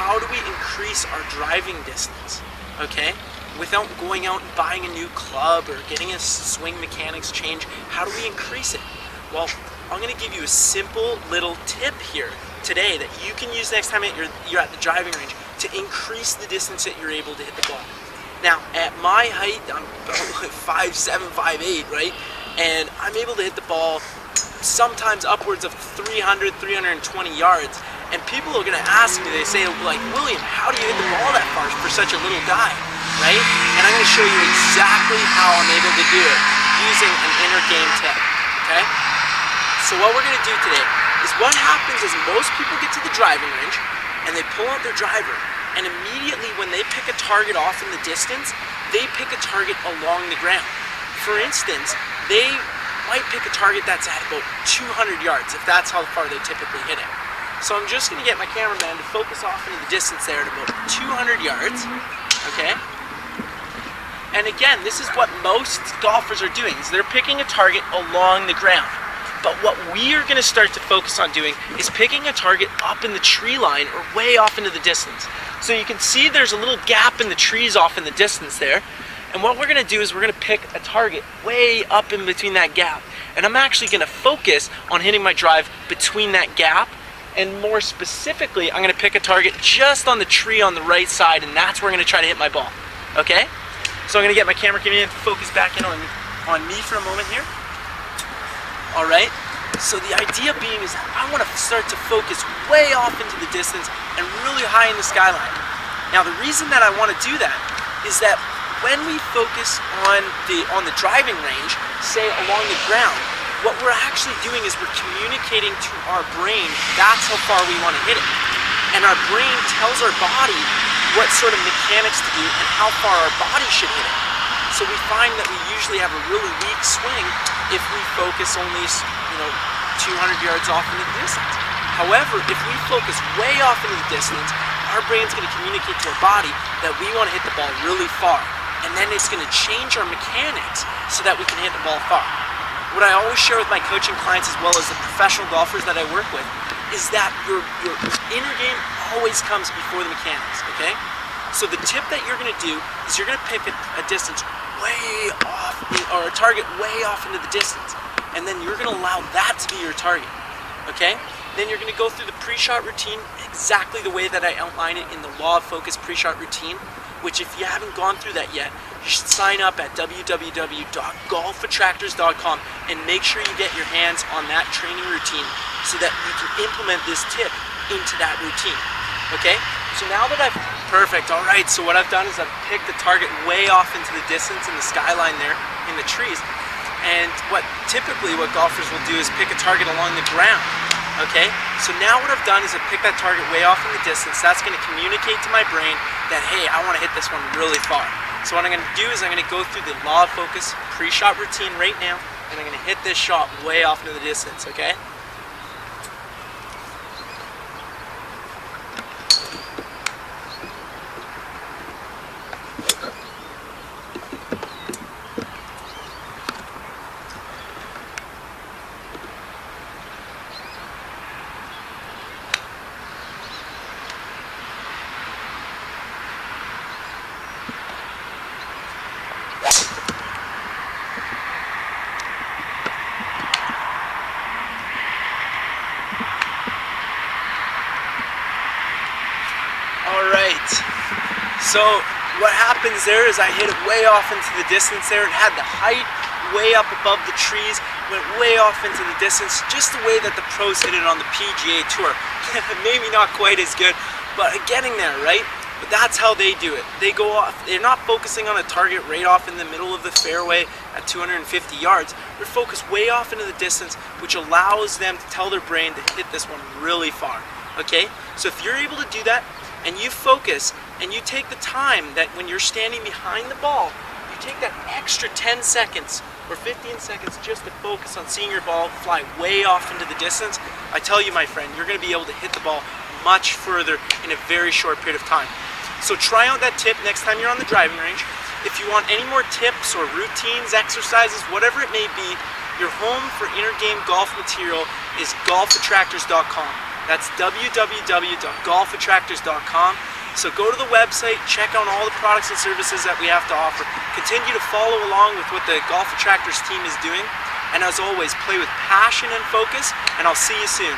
how do we increase our driving distance, okay? Without going out and buying a new club or getting a swing mechanics change, how do we increase it? Well, I'm going to give you a simple little tip here today that you can use next time you're at the driving range to increase the distance that you're able to hit the ball. Now, at my height, I'm about 5'7", 5'8", right? And I'm able to hit the ball sometimes upwards of 300, 320 yards. And people are going to ask me, they say, like, William, how do you hit the ball that far for such a little guy, right? And I'm going to show you exactly how I'm able to do it using an inner game tip, okay? So what we're going to do today is what happens is most people get to the driving range and they pull out their driver, and immediately when they pick a target off in the distance, they pick a target along the ground. For instance, they might pick a target that's at about 200 yards, if that's how far they typically hit it. So I'm just going to get my cameraman to focus off into the distance there at about 200 yards, okay? And again, this is what most golfers are doing, is they're picking a target along the ground. But what we are going to start to focus on doing is picking a target up in the tree line or way off into the distance. So you can see there's a little gap in the trees off in the distance there. And what we're going to do is we're going to pick a target way up in between that gap. And I'm actually going to focus on hitting my drive between that gap. And more specifically, I'm going to pick a target just on the tree on the right side, and that's where I'm going to try to hit my ball. Okay? So I'm going to get my camera to focus back in on me for a moment here. Alright? So the idea being is that I want to start to focus way off into the distance and really high in the skyline. Now the reason that I want to do that is that when we focus on the driving range, say along the ground, what we're actually doing is we're communicating to our brain that's how far we want to hit it. And our brain tells our body what sort of mechanics to do and how far our body should hit it. So we find that we usually have a really weak swing if we focus only 200 yards off into the distance. However, if we focus way off into the distance, our brain's going to communicate to our body that we want to hit the ball really far. And then it's going to change our mechanics so that we can hit the ball far. What I always share with my coaching clients as well as the professional golfers that I work with is that your inner game always comes before the mechanics, okay? So the tip that you're going to do is you're going to pick a distance way off, or a target way off into the distance, and then you're going to allow that to be your target, okay? Then you're going to go through the pre-shot routine exactly the way that I outlined it in the Law of Focus pre-shot routine, which if you haven't gone through that yet, you should sign up at www.golfattractors.com and make sure you get your hands on that training routine so that you can implement this tip into that routine, okay? So now that perfect, all right, so what I've done is I've picked the target way off into the distance in the skyline there in the trees, and what golfers will do is pick a target along the ground, okay? So now what I've done is I've picked that target way off in the distance. That's going to communicate to my brain that, hey, I want to hit this one really far. So what I'm going to do is I'm going to go through the Law of Focus pre-shot routine right now, and I'm going to hit this shot way off into the distance, okay? So what happens there is I hit it way off into the distance there. It had the height way up above the trees, went way off into the distance, just the way that the pros hit it on the PGA Tour. Maybe not quite as good, but getting there, right? But that's how they do it. They go off, they're not focusing on a target right off in the middle of the fairway at 250 yards. They're focused way off into the distance, which allows them to tell their brain to hit this one really far, okay? So if you're able to do that, and you focus, and you take the time that when you're standing behind the ball, you take that extra 10 seconds or 15 seconds just to focus on seeing your ball fly way off into the distance, I tell you, my friend, you're going to be able to hit the ball much further in a very short period of time. So try out that tip next time you're on the driving range. If you want any more tips or routines, exercises, whatever it may be, your home for inner game golf material is golfattractors.com. That's www.golfattractors.com. So go to the website, check out all the products and services that we have to offer. Continue to follow along with what the Golf Attractors team is doing. And as always, play with passion and focus, and I'll see you soon.